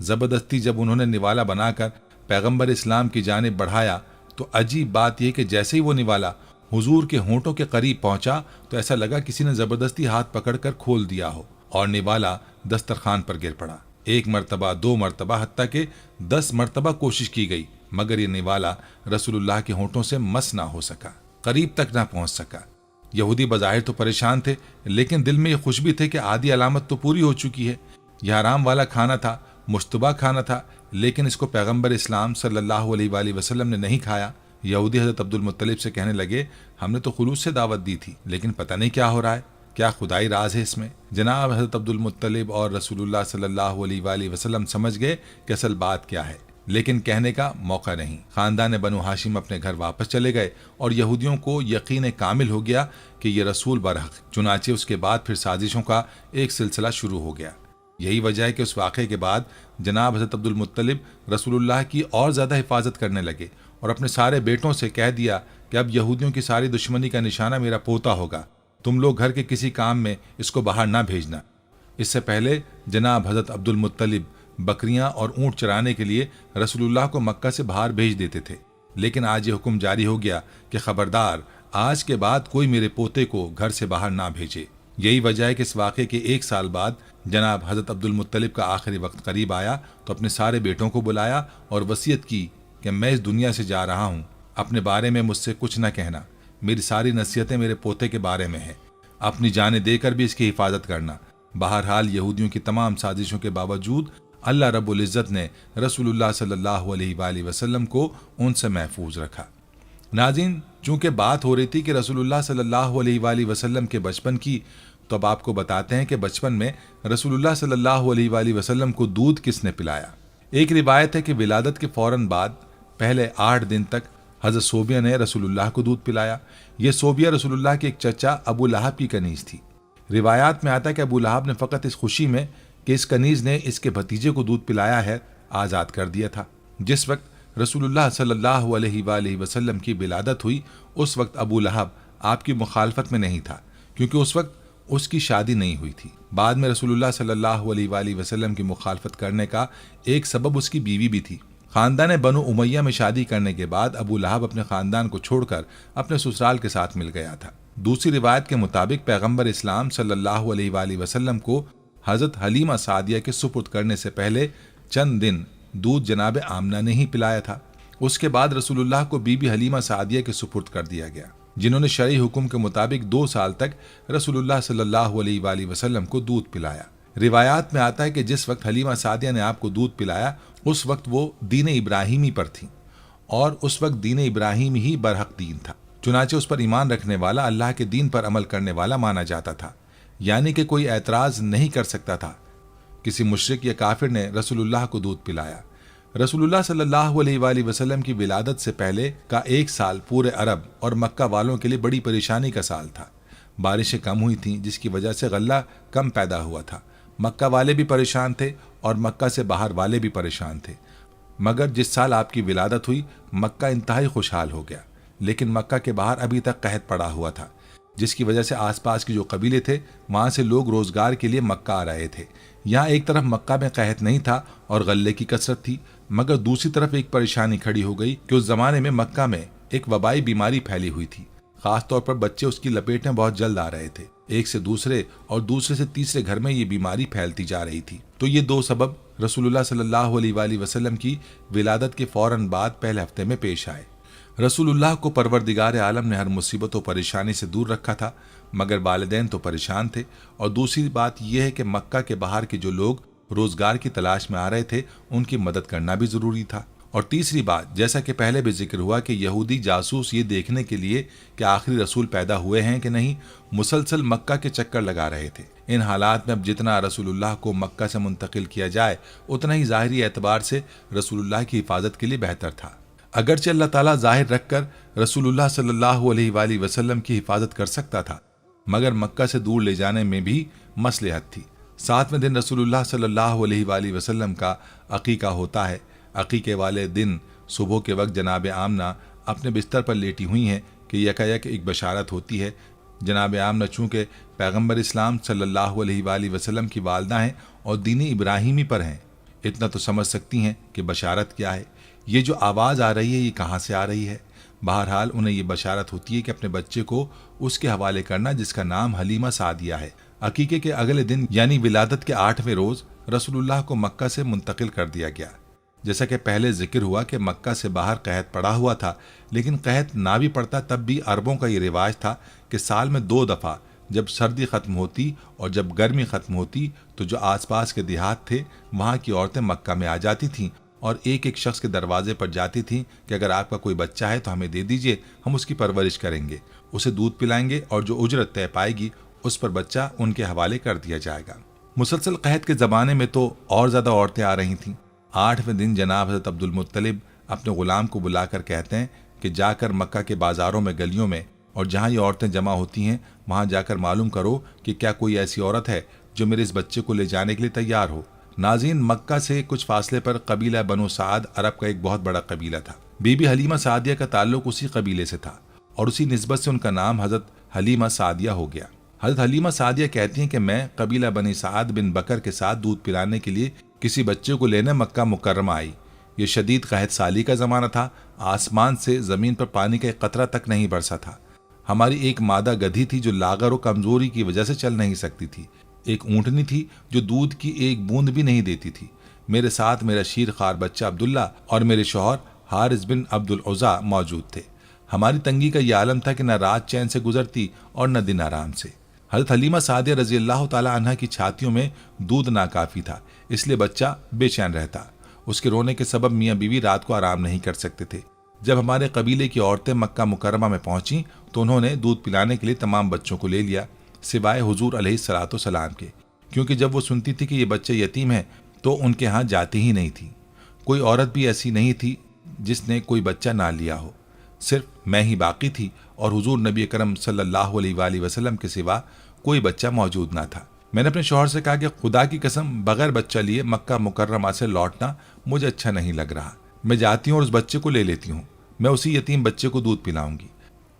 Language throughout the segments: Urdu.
زبردستی جب انہوں نے نوالا بنا کر پیغمبر اسلام کی جانب بڑھایا تو عجیب بات یہ کہ جیسے ہی وہ نوالا حضور کے ہونٹوں کے قریب پہنچا تو ایسا لگا کسی نے زبردستی ہاتھ پکڑ کر کھول دیا ہو اور نوالا دسترخوان پر گر پڑا۔ 1 مرتبہ 2 مرتبہ حتیٰ کہ 10 مرتبہ کوشش کی گئی مگر یہ نوالا رسول اللہ کے ہونٹوں سے مس نہ ہو سکا، قریب تک نہ پہنچ سکا۔ یہودی بظاہر تو پریشان تھے لیکن دل میں یہ خوش بھی تھے کہ آدھی علامت تو پوری ہو چکی ہے۔ یہ حرام والا کھانا تھا، مشتبہ کھانا تھا، لیکن اس کو پیغمبر اسلام صلی اللہ علیہ وآلہ وسلم نے نہیں کھایا۔ یہودی حضرت عبد المطلب سے کہنے لگے ہم نے تو خلوص سے دعوت دی تھی لیکن پتہ نہیں کیا ہو رہا ہے، کیا خدائی راز ہے اس میں؟ جناب حضرت عبد المطلب اور رسول اللہ صلی اللہ علیہ وآلہ وسلم سمجھ گئے کہ اصل بات کیا ہے، لیکن کہنے کا موقع نہیں۔ خاندان بنو ہاشم اپنے گھر واپس چلے گئے اور یہودیوں کو یقین کامل ہو گیا کہ یہ رسول برحق۔ چنانچہ اس کے بعد پھر سازشوں کا ایک سلسلہ شروع ہو گیا۔ یہی وجہ ہے کہ اس واقعے کے بعد جناب حضرت عبد المطلب رسول اللہ کی اور زیادہ حفاظت کرنے لگے اور اپنے سارے بیٹوں سے کہہ دیا کہ اب یہودیوں کی ساری دشمنی کا نشانہ میرا پوتا ہوگا، تم لوگ گھر کے کسی کام میں اس کو باہر نہ بھیجنا۔ اس سے پہلے جناب حضرت عبد المطلب بکریاں اور اونٹ چرانے کے لیے رسول اللہ کو مکہ سے باہر بھیج دیتے تھے، لیکن آج یہ حکم جاری ہو گیا کہ خبردار آج کے بعد کوئی میرے پوتے کو گھر سے باہر نہ بھیجے۔ یہی وجہ ہے کہ اس واقعے کے 1 سال بعد جناب حضرت عبد المطلب کا آخری وقت قریب آیا تو اپنے سارے بیٹوں کو بلایا اور وصیت کی کہ میں اس دنیا سے جا رہا ہوں، اپنے بارے میں مجھ سے کچھ نہ کہنا، میری ساری نصیحتیں میرے پوتے کے بارے میں ہیں، اپنی جانیں دے کر بھی اس کی حفاظت کرنا۔ بہرحال یہودیوں کی تمام سازشوں کے باوجود اللہ رب العزت نے رسول اللہ صلی اللہ علیہ وآلہ وسلم کو ان سے محفوظ رکھا۔ ناظرین، چونکہ بات ہو رہی تھی کہ رسول اللہ صلی اللہ علیہ وآلہ وسلم کے بچپن کی، تو اب آپ کو بتاتے ہیں کہ بچپن میں رسول اللہ صلی اللہ علیہ وآلہ وسلم کو دودھ کس نے پلایا۔ ایک روایت ہے کہ ولادت کے فوراً بعد پہلے 8 دن تک حضرت صوبیہ نے رسول اللہ کو دودھ پلایا۔ یہ صوبیہ رسول اللہ کے ایک چچا ابو لہب کی کنیز تھی۔ روایات میں آتا ہے کہ ابو لہب نے فقط اس خوشی میں کہ اس کنیز نے اس کے بھتیجے کو دودھ پلایا ہے آزاد کر دیا تھا۔ جس وقت رسول اللہ صلی اللہ علیہ وآلہ وسلم کی ولادت ہوئی اس وقت ابو لہب آپ کی مخالفت میں نہیں تھا، کیونکہ اس وقت اس کی شادی نہیں ہوئی تھی۔ بعد میں رسول اللہ صلی اللہ علیہ وآلہ وسلم کی مخالفت کرنے کا ایک سبب اس کی بیوی بھی تھی۔ خاندان بنو امیہ میں شادی کرنے کے بعد ابو لہب اپنے خاندان کو چھوڑ کر اپنے سسرال کے ساتھ مل گیا تھا۔ دوسری روایت کے مطابق پیغمبر اسلام صلی اللہ علیہ وآلہ وسلم کو حضرت حلیمہ سعدیہ کے سپرد کرنے سے پہلے چند دن دودھ جناب آمنہ نے ہی پلایا تھا۔ اس کے بعد رسول اللہ کو بی بی حلیمہ سعدیہ کے سپرد کر دیا گیا، جنہوں نے شرعی حکم کے مطابق 2 سال تک رسول اللہ صلی اللہ علیہ وآلہ وسلم کو دودھ پلایا۔ روایات میں آتا ہے کہ جس وقت حلیمہ سعدیہ نے آپ کو دودھ پلایا اس وقت وہ دین ابراہیمی پر تھیں اور اس وقت دین ابراہیم ہی برحق دین تھا، چنانچہ اس پر ایمان رکھنے والا اللہ کے دین پر عمل کرنے والا مانا جاتا تھا، یعنی کہ کوئی اعتراض نہیں کر سکتا تھا۔ کسی مشرک یا کافر نے رسول اللہ کو دودھ پلایا۔ رسول اللہ صلی اللہ علیہ وآلہ وسلم کی ولادت سے پہلے کا 1 سال پورے عرب اور مکہ والوں کے لیے بڑی پریشانی کا سال تھا۔ بارشیں کم ہوئی تھیں جس کی وجہ سے غلہ کم پیدا ہوا تھا۔ مکہ والے بھی پریشان تھے اور مکہ سے باہر والے بھی پریشان تھے، مگر جس سال آپ کی ولادت ہوئی مکہ انتہائی خوشحال ہو گیا، لیکن مکہ کے باہر ابھی تک قحط پڑا ہوا تھا، جس کی وجہ سے آس پاس کے جو قبیلے تھے وہاں سے لوگ روزگار کے لیے مکہ آ رہے تھے۔ یہاں ایک طرف مکہ میں قحط نہیں تھا اور غلے کی کثرت تھی، مگر دوسری طرف ایک پریشانی کھڑی ہو گئی کہ اس زمانے میں مکہ میں ایک وبائی بیماری پھیلی ہوئی تھی، خاص طور پر بچے اس کی لپیٹ میں بہت جلد آ رہے تھے، ایک سے دوسرے اور دوسرے سے تیسرے گھر میں یہ بیماری پھیلتی جا رہی تھی۔ تو یہ 2 سبب رسول اللہ صلی اللہ علیہ وآلہ وسلم کی ولادت کے فوراً بعد پہلے ہفتے میں پیش آئے۔ رسول اللہ کو پروردگار عالم نے ہر مصیبت و پریشانی سے دور رکھا تھا، مگر والدین تو پریشان تھے، اور دوسری بات یہ ہے کہ مکہ کے باہر کے جو لوگ روزگار کی تلاش میں آ رہے تھے ان کی مدد کرنا بھی ضروری تھا۔ اور تیسری بات، جیسا کہ پہلے بھی ذکر ہوا کہ یہودی جاسوس یہ دیکھنے کے لیے کہ آخری رسول پیدا ہوئے ہیں کہ نہیں مسلسل مکہ کے چکر لگا رہے تھے۔ ان حالات میں اب جتنا رسول اللہ کو مکہ سے منتقل کیا جائے اتنا ہی ظاہری اعتبار سے رسول اللہ کی حفاظت کے لیے بہتر تھا۔ اگرچہ اللہ تعالیٰ ظاہر رکھ کر رسول اللہ صلی اللہ علیہ وآلہ وسلم کی حفاظت کر سکتا تھا، مگر مکہ سے دور لے جانے میں بھی مصلحت تھی۔ 7ویں دن رسول اللہ صلی اللہ علیہ وآلہ وسلم کا عقیقہ ہوتا ہے۔ عقیقے والے دن صبح کے وقت جناب آمنہ اپنے بستر پر لیٹی ہوئی ہیں کہ یکایک ایک بشارت ہوتی ہے۔ جناب آمنہ چونکہ پیغمبر اسلام صلی اللہ علیہ وآلہ وسلم کی والدہ ہیں اور دین ابراہیمی پر ہیں، اتنا تو سمجھ سکتی ہیں کہ بشارت کیا ہے، یہ جو آواز آ رہی ہے یہ کہاں سے آ رہی ہے۔ بہرحال انہیں یہ بشارت ہوتی ہے کہ اپنے بچے کو اس کے حوالے کرنا جس کا نام حلیمہ سعدیہ ہے۔ عقیقے کے اگلے دن یعنی ولادت کے 8ویں روز رسول اللہ کو مکہ سے منتقل کر دیا گیا۔ جیسا کہ پہلے ذکر ہوا کہ مکہ سے باہر قحط پڑا ہوا تھا، لیکن قحط نہ بھی پڑتا تب بھی عربوں کا یہ رواج تھا کہ سال میں 2 دفعہ جب سردی ختم ہوتی اور جب گرمی ختم ہوتی تو جو آس پاس کے دیہات تھے وہاں کی عورتیں مکہ میں آ جاتی تھیں اور ایک ایک شخص کے دروازے پر جاتی تھیں کہ اگر آپ کا کوئی بچہ ہے تو ہمیں دے دیجئے، ہم اس کی پرورش کریں گے، اسے دودھ پلائیں گے اور جو اجرت طے پائے گی اس پر بچہ ان کے حوالے کر دیا جائے گا۔ مسلسل قحط کے زمانے میں تو اور زیادہ عورتیں آ رہی تھیں۔ 8ویں دن جناب حضرت عبد المطلب اپنے غلام کو بلا کر کہتے ہیں کہ جا کر مکہ کے بازاروں میں، گلیوں میں اور جہاں یہ عورتیں جمع ہوتی ہیں وہاں جا کر معلوم کرو کہ کیا کوئی ایسی عورت ہے جو میرے اس بچے کو لے جانے کے لیے تیار ہو۔ ناظرین، مکہ سے کچھ فاصلے پر قبیلہ بنو سعد عرب کا ایک بہت بڑا قبیلہ تھا۔ بی بی حلیمہ سعدیہ کا تعلق اسی قبیلے سے تھا اور اسی نسبت سے ان کا نام حضرت حلیمہ سعدیہ ہو گیا۔ حضرت حلیمہ سعدیہ کہتی ہیں کہ میں قبیلہ بنی سعد بن بکر کے ساتھ دودھ پلانے کے لیے کسی بچے کو لینے مکہ مکرمہ آئی۔ یہ شدید قحط سالی کا زمانہ تھا، آسمان سے زمین پر پانی کا ایک قطرہ تک نہیں برسا تھا۔ ہماری ایک مادہ گدھی تھی جو لاغر و کمزوری کی وجہ سے چل نہیں سکتی تھی، ایک اونٹنی تھی جو دودھ کی ایک بوند بھی نہیں دیتی تھی۔ میرے ساتھ میرا شیر خوار بچہ عبداللہ اور میرے شوہر حارث بن عبد العزا موجود تھے۔ ہماری تنگی کا یہ عالم تھا کہ نہ رات چین سے گزرتی اور نہ دن آرام سے۔ حضرت حلیمہ سعدیہ رضی اللہ تعالی عنہ کی چھاتیوں میں دودھ ناکافی تھا، اس لیے بچہ بے چین رہتا۔ اس کے رونے کے سبب میاں بیوی رات کو آرام نہیں کر سکتے تھے۔ جب ہمارے قبیلے کی عورتیں مکہ مکرمہ میں پہنچیں تو انہوں نے دودھ پلانے کے لیے تمام بچوں کو لے لیا سوائے حضور علیہ الصلوۃ والسلام کے، کیونکہ جب وہ سنتی تھی کہ یہ بچے یتیم ہیں تو ان کے ہاں جاتی ہی نہیں تھی۔ کوئی عورت بھی ایسی نہیں تھی جس نے کوئی بچہ نہ لیا ہو، صرف میں ہی باقی تھی اور حضور نبی اکرم صلی اللہ علیہ وآلہ وسلم کے سوا کوئی بچہ موجود نہ تھا۔ میں نے اپنے شوہر سے کہا کہ خدا کی قسم بغیر بچہ لیے مکہ مکرمہ سے لوٹنا مجھے اچھا نہیں لگ رہا، میں جاتی ہوں اور اس بچے کو لے لیتی ہوں، میں اسی یتیم بچے کو دودھ پلاؤں گی۔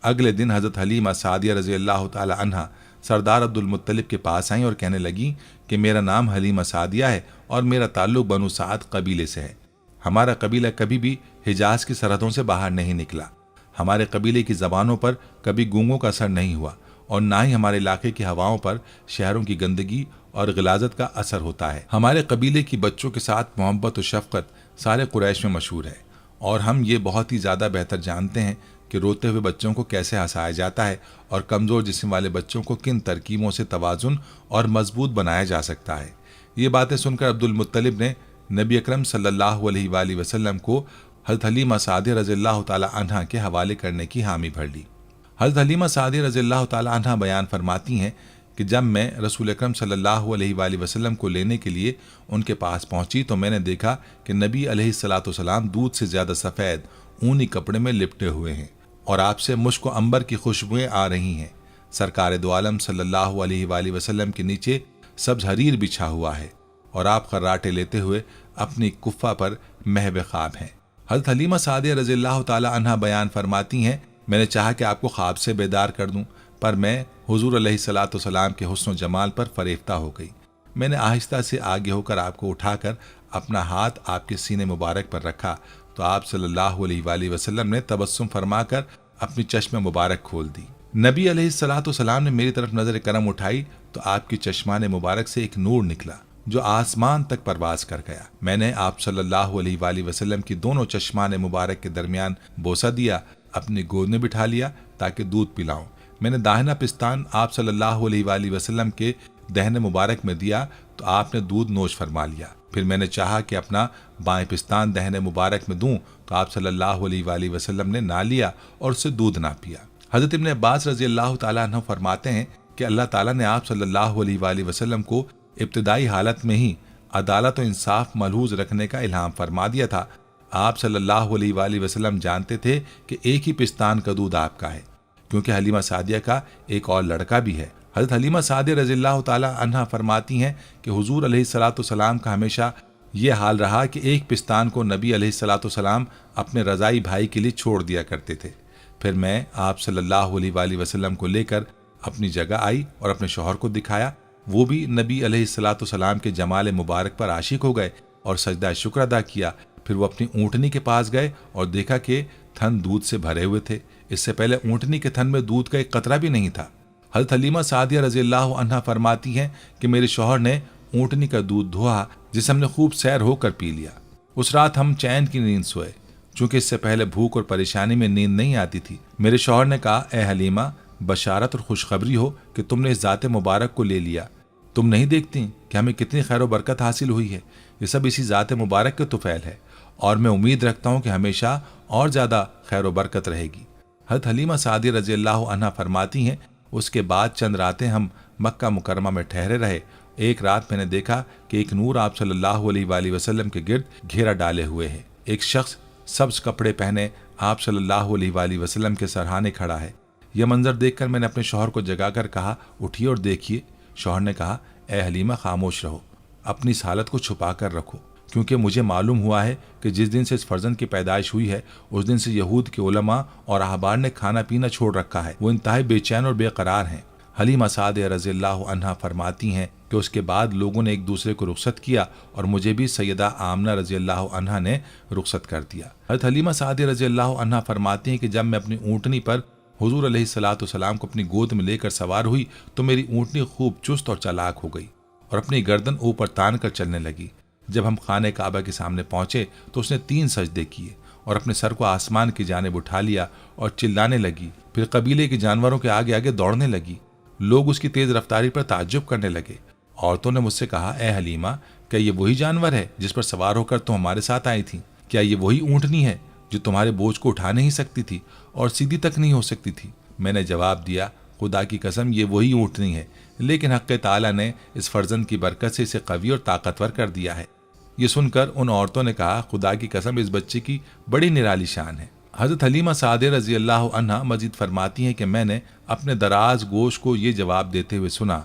اگلے دن حضرت حلیمہ سعدیہ رضی اللہ تعالی عنہا سردار عبد المطلب کے پاس آئیں اور کہنے لگیں کہ میرا نام حلیمہ سعدیہ ہے اور میرا تعلق بنو سعد قبیلے سے ہے۔ ہمارا قبیلہ کبھی بھی حجاز کی سرحدوں سے باہر نہیں نکلا، ہمارے قبیلے کی زبانوں پر کبھی گونگوں کا اثر نہیں ہوا اور نہ ہی ہمارے علاقے کی ہواؤں پر شہروں کی گندگی اور غلاظت کا اثر ہوتا ہے۔ ہمارے قبیلے کی بچوں کے ساتھ محبت و شفقت سارے قریش میں مشہور ہے اور ہم یہ بہت ہی زیادہ بہتر جانتے ہیں کہ روتے ہوئے بچوں کو کیسے ہنسایا جاتا ہے اور کمزور جسم والے بچوں کو کن ترکیبوں سے توازن اور مضبوط بنایا جا سکتا ہے۔ یہ باتیں سن کر عبد المطلب نے نبی اکرم صلی اللہ علیہ وآلہ وسلم کو حضرت حلیمہ سعدیہ رضی اللہ تعالی عنہا کے حوالے کرنے کی حامی بھر لی۔ حضرت حلیمہ سعدیہ رضی اللہ تعالی عنہا بیان فرماتی ہیں کہ جب میں رسول اکرم صلی اللہ علیہ وآلہ وسلم کو لینے کے لیے ان کے پاس پہنچی تو میں نے دیکھا کہ نبی علیہ الصلوۃ والسلام دودھ سے زیادہ سفید اونی کپڑے میں لپٹے ہوئے ہیں اور آپ سے مشک و عنبر کی خوشبوئیں آ رہی ہیں۔ سرکار دو عالم صلی اللہ علیہ وآلہ وسلم کے نیچے سبز حریر بچھا ہوا ہے اور آپ خراٹے لیتے ہوئے اپنی کفہ پر محو خواب ہیں۔ حضرت حلیمہ سعدیہ رضی اللہ تعالی عنہا بیان فرماتی ہیں میں نے چاہا کہ آپ کو خواب سے بیدار کر دوں، پر میں حضور علیہ الصلوۃ والسلام کے حسن و جمال پر فریفتہ ہو گئی۔ میں نے آہستہ سے آگے ہو کر آپ کو اٹھا کر اپنا ہاتھ آپ کے سینے مبارک پر رکھا تو آپ صلی اللہ علیہ وآلہ وسلم نے تبسم فرما کر اپنی چشم مبارک کھول دی۔ نبی علیہ الصلوۃ والسلام نے میری طرف نظر کرم اٹھائی تو آپ کی چشمان مبارک سے ایک نور نکلا جو آسمان تک پرواز کر گیا۔ میں نے آپ صلی اللہ علیہ وآلہ وسلم کی دونوں چشمان مبارک کے درمیان بوسہ دیا، اپنی گود میں بٹھا لیا تاکہ دودھ پلاؤں۔ میں نے داہنا پستان آپ صلی اللہ علیہ وآلہ وسلم کے دہن مبارک میں دیا تو آپ نے دودھ نوش فرما لیا۔ پھر میں نے چاہا کہ اپنا بائیں پستان دہن مبارک میں دوں تو آپ صلی اللہ علیہ وآلہ وسلم نے نہ لیا اور اس سے دودھ نہ پیا۔ حضرت ابن عباس رضی اللہ تعالیٰ عنہ فرماتے ہیں کہ اللہ تعالیٰ نے آپ صلی اللہ علیہ وآلہ وسلم کو ابتدائی حالت میں ہی عدالت و انصاف ملحوظ رکھنے کا الہام فرما دیا تھا۔ آپ صلی اللہ علیہ وآلہ وسلم جانتے تھے کہ ایک ہی پستان کا دودھ آپ کا ہے، کیونکہ حلیمہ سعدیہ کا ایک اور لڑکا بھی ہے۔ حضرت حلیمہ سعدیہ رضی اللہ تعالی عنہا فرماتی ہیں کہ حضور علیہ الصلوۃ والسلام کا ہمیشہ یہ حال رہا کہ ایک پستان کو نبی علیہ الصلوۃ والسلام اپنے رضائی بھائی کے لیے چھوڑ دیا کرتے تھے۔ پھر میں آپ صلی اللہ علیہ وآلہ وسلم کو لے کر اپنی جگہ آئی اور اپنے شوہر کو دکھایا، وہ بھی نبی علیہ الصلوۃ والسلام کے جمال مبارک پر عاشق ہو گئے۔ اور سجدہ شکر ادا کیا۔ پھر وہ اپنی اونٹنی کے پاس گئے اور دیکھا کہ تھن دودھ سے بھرے ہوئے تھے۔ اس سے پہلے اونٹنی کے تھن میں دودھ کا ایک قطرہ بھی نہیں تھا۔ حضرت حلیمہ سعدیہ رضی اللہ عنہا فرماتی ہیں کہ میرے شوہر نے اونٹنی کا دودھ دھویا جسے ہم نے خوب سیر ہو کر پی لیا۔ اس رات ہم چین کی نیند سوئے، چونکہ اس سے پہلے بھوک اور پریشانی میں نیند نہیں آتی تھی۔ میرے شوہر نے کہا، اے حلیمہ، بشارت اور خوشخبری ہو کہ تم نے اس ذات مبارک کو لے لیا۔ تم نہیں دیکھتی کہ ہمیں کتنی خیر و برکت حاصل ہوئی ہے؟ یہ سب اسی ذات مبارک کے طفیل ہے، اور میں امید رکھتا ہوں کہ ہمیشہ اور زیادہ خیر و برکت رہے گی۔ حضرت حلیمہ سعدیہ رضی اللہ عنہا فرماتی ہیں، اس کے بعد چند راتیں ہم مکہ مکرمہ میں ٹھہرے رہے۔ ایک رات میں نے دیکھا کہ ایک نور آپ صلی اللہ علیہ وآلہ وسلم کے گرد گھیرا ڈالے ہوئے ہے۔ ایک شخص سبز کپڑے پہنے آپ صلی اللہ علیہ وآلہ وسلم کے سرہانے کھڑا ہے۔ یہ منظر دیکھ کر میں نے اپنے شوہر کو جگا کر کہا، اٹھیے اور دیکھیے۔ شوہر نے کہا، اے حلیمہ، خاموش رہو، اپنی اس حالت کو چھپا کر رکھو، کیونکہ مجھے معلوم ہوا ہے کہ جس دن سے اس فرزند کی پیدائش ہوئی ہے اس دن سے یہود کے علماء اور احبار نے کھانا پینا چھوڑ رکھا ہے۔ وہ انتہائی بے چین اور بے قرار ہیں۔ حلیمہ سعدیہ رضی اللہ عنہا فرماتی ہیں کہ اس کے بعد لوگوں نے ایک دوسرے کو رخصت کیا اور مجھے بھی سیدہ آمنہ رضی اللہ عنہا نے رخصت کر دیا۔ حضرت حلیمہ سعدیہ رضی اللہ عنہا فرماتی ہیں کہ جب میں اپنی اونٹنی پر حضور علیہ الصلوۃ والسلام کو اپنی گود میں لے کر سوار ہوئی تو میری اونٹنی خوب چست اور چالاک ہو گئی اور اپنی گردن اوپر تان کر چلنے لگی۔ جب ہم خانہ کعبہ کے سامنے پہنچے تو اس نے 3 سجدے کیے اور اپنے سر کو آسمان کی جانب اٹھا لیا اور چلانے لگی۔ پھر قبیلے کے جانوروں کے آگے آگے دوڑنے لگی۔ لوگ اس کی تیز رفتاری پر تعجب کرنے لگے۔ عورتوں نے مجھ سے کہا، اے حلیمہ، کیا یہ وہی جانور ہے جس پر سوار ہو کر تم ہمارے ساتھ آئی تھی؟ کیا یہ وہی اونٹنی ہے جو تمہارے بوجھ کو اٹھا نہیں سکتی تھی اور سیدھی تک نہیں ہو سکتی تھی؟ میں نے جواب دیا، خدا کی قسم یہ وہی اونٹنی ہے، لیکن حق تعالیٰ نے اس فرزند کی برکت سے اسے قوی اور طاقتور کر دیا ہے۔ یہ سن کر ان عورتوں نے کہا، خدا کی قسم اس بچے کی بڑی نرالی شان ہے۔ حضرت حلیمہ سعدیہ رضی اللہ عنہا مزید فرماتی ہیں کہ میں نے اپنے دراز گوش کو یہ جواب دیتے ہوئے سنا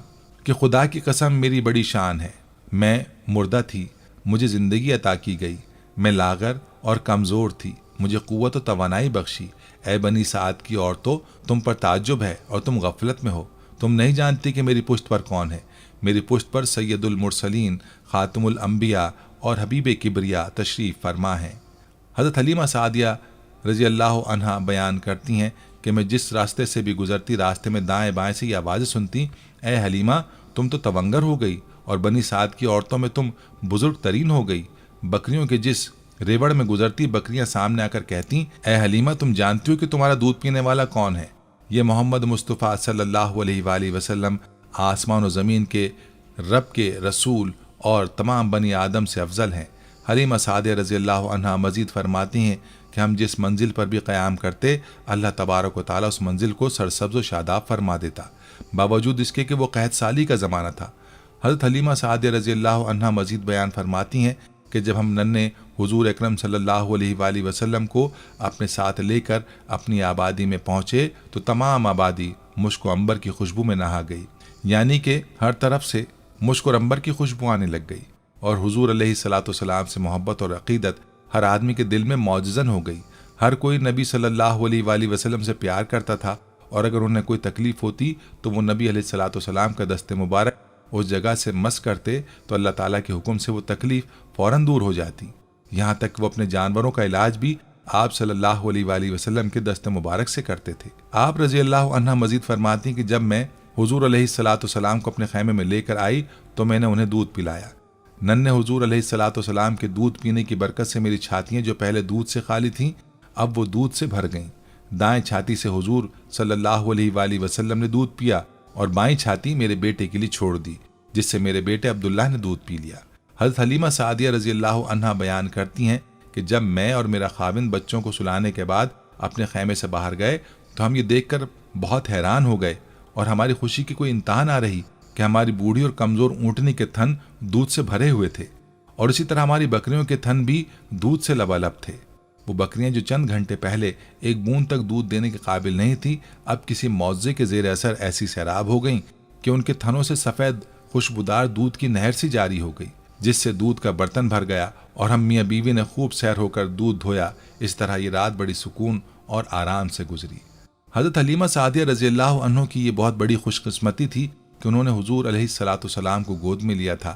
کہ خدا کی قسم میری بڑی شان ہے، میں مردہ تھی، مجھے زندگی عطا کی گئی، میں لاغر اور کمزور تھی، مجھے قوت و توانائی بخشی۔ اے بنی سعد کی عورتوں، تم پر تعجب ہے اور تم غفلت میں ہو، تم نہیں جانتی کہ میری پشت پر کون ہے۔ میری پشت پر سید المرسلین، خاتم الانبیاء اور حبیب کبریا تشریف فرما ہیں۔ حضرت حلیمہ سعدیہ رضی اللہ عنہا بیان کرتی ہیں کہ میں جس راستے سے بھی گزرتی راستے میں دائیں بائیں سے یہ آوازیں سنتی، اے حلیمہ، تم تو تونگر ہو گئی اور بنی سعد کی عورتوں میں تم بزرگ ترین ہو گئی۔ بکریوں کے جس ریوڑ میں گزرتی بکریاں سامنے آ کر کہتی، اے حلیمہ، تم جانتی ہو کہ تمہارا دودھ پینے والا کون ہے؟ یہ محمد مصطفیٰ صلی اللہ علیہ وآلہ وسلم آسمان و زمین کے رب کے رسول اور تمام بنی آدم سے افضل ہیں۔ حلیمہ سعدیہ رضی اللہ عنہا مزید فرماتی ہیں کہ ہم جس منزل پر بھی قیام کرتے، اللہ تبارک و تعالیٰ اس منزل کو سرسبز و شاداب فرما دیتا، باوجود اس کے کہ وہ قحط سالی کا زمانہ تھا۔ حضرت حلیمہ سعدیہ رضی اللہ عنہا مزید بیان فرماتی ہیں کہ جب ہم ننھے حضور اکرم صلی اللہ علیہ وآلہ وسلم کو اپنے ساتھ لے کر اپنی آبادی میں پہنچے تو تمام آبادی مشک و عنبر کی خوشبو میں نہا گئی، یعنی کہ ہر طرف سے مشک اور عنبر کی خوشبو آنے لگ گئی، اور حضور علیہ الصلوۃ والسلام سے محبت اور عقیدت ہر آدمی کے دل میں معجزن ہو گئی۔ ہر کوئی نبی صلی اللہ علیہ وآلہ وسلم سے پیار کرتا تھا، اور اگر انہیں کوئی تکلیف ہوتی تو وہ نبی علیہ الصلوۃ والسلام کا دست مبارک اس جگہ سے مس کرتے تو اللہ تعالیٰ کے حکم سے وہ تکلیف فوراً دور ہو جاتی۔ یہاں تک کہ وہ اپنے جانوروں کا علاج بھی آپ صلی اللہ علیہ وآلہ وسلم کے دست مبارک سے کرتے تھے۔ آپ رضی اللہ عنہ مزید فرماتی کہ جب میں حضور علیہ الصلوۃ والسلام کو اپنے خیمے میں لے کر آئی تو میں نے انہیں دودھ پلایا۔ ننھے حضور علیہ الصلوۃ والسلام کے دودھ پینے کی برکت سے میری چھاتیاں جو پہلے دودھ سے خالی تھیں اب وہ دودھ سے بھر گئیں۔ دائیں چھاتی سے حضور صلی اللہ علیہ وآلہ وسلم نے دودھ پیا اور بائیں چھاتی میرے بیٹے کے لیے چھوڑ دی، جس سے میرے بیٹے عبداللہ نے دودھ پی لیا۔ حضرت حلیمہ سعدیہ رضی اللہ عنہا بیان کرتی ہیں کہ جب میں اور میرا خاوند بچوں کو سلانے کے بعد اپنے خیمے سے باہر گئے تو ہم یہ دیکھ کر بہت حیران ہو گئے اور ہماری خوشی کی کوئی انتہا نہ رہی کہ ہماری بوڑھی اور کمزور اونٹنی کے تھن دودھ سے بھرے ہوئے تھے، اور اسی طرح ہماری بکریوں کے تھن بھی دودھ سے لبالب تھے۔ وہ بکریاں جو چند گھنٹے پہلے ایک بوند تک دودھ دینے کے قابل نہیں تھی، اب کسی معجزے کے زیر اثر ایسی سیراب ہو گئیں کہ ان کے تھنوں سے سفید خوشبودار دودھ کی نہر سی جاری ہو گئی، جس سے دودھ کا برتن بھر گیا اور ہم میاں بیوی نے خوب سیر ہو کر دودھ دھویا۔ اس طرح یہ رات بڑی سکون اور آرام سے گزری۔ حضرت حلیمہ سعدیہ رضی اللہ عنہ کی یہ بہت بڑی خوش قسمتی تھی کہ انہوں نے حضور علیہ الصلوۃ والسلام کو گود میں لیا تھا،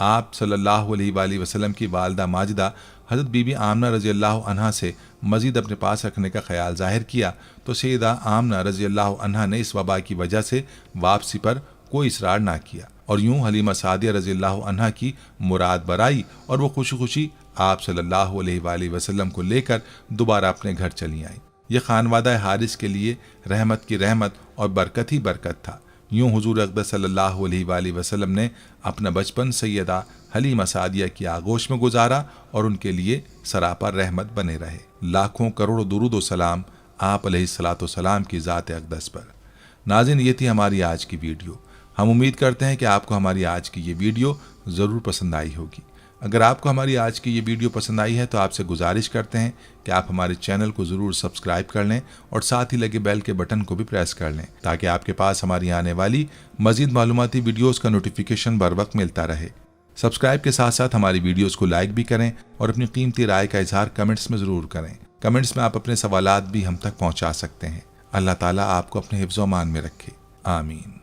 آپ صلی اللہ علیہ وسلم کی والدہ ماجدہ حضرت بی بی آمنہ رضی اللہ عنہا سے مزید اپنے پاس رکھنے کا خیال ظاہر کیا تو سیدہ آمنہ رضی اللہ عنہا نے اس وبا کی وجہ سے واپسی پر کوئی اصرار نہ کیا، اور یوں حلیمہ سعدیہ رضی اللہ عنہا کی مراد برائی اور وہ خوشی خوشی آپ صلی اللہ علیہ وسلم کو لے کر دوبارہ اپنے گھر چلی آئیں۔ یہ خانوادہ حارث کے لیے رحمت کی رحمت اور برکت ہی برکت تھا۔ یوں حضور اقدس صلی اللہ علیہ وسلم نے اپنا بچپن سیدہ حلیمہ سعدیہ کی آغوش میں گزارا اور ان کے لیے سراپا رحمت بنے رہے۔ لاکھوں کروڑوں درود و سلام آپ علیہ الصلوۃ والسلام کی ذات اقدس پر۔ ناظرین، یہ تھی ہماری آج کی ویڈیو۔ ہم امید کرتے ہیں کہ آپ کو ہماری آج کی یہ ویڈیو ضرور پسند آئی ہوگی۔ اگر آپ کو ہماری آج کی یہ ویڈیو پسند آئی ہے تو آپ سے گزارش کرتے ہیں کہ آپ ہمارے چینل کو ضرور سبسکرائب کر لیں اور ساتھ ہی لگے بیل کے بٹن کو بھی پریس کر لیں تاکہ آپ کے پاس ہماری آنے والی مزید معلوماتی ویڈیوز کا نوٹیفیکیشن بر وقت ملتا رہے۔ سبسکرائب کے ساتھ ساتھ ہماری ویڈیوز کو لائک بھی کریں اور اپنی قیمتی رائے کا اظہار کمنٹس میں ضرور کریں۔ کمنٹس میں آپ اپنے سوالات بھی ہم تک پہنچا سکتے ہیں۔ اللہ تعالیٰ آپ کو اپنے حفظ و امان میں رکھے، آمین۔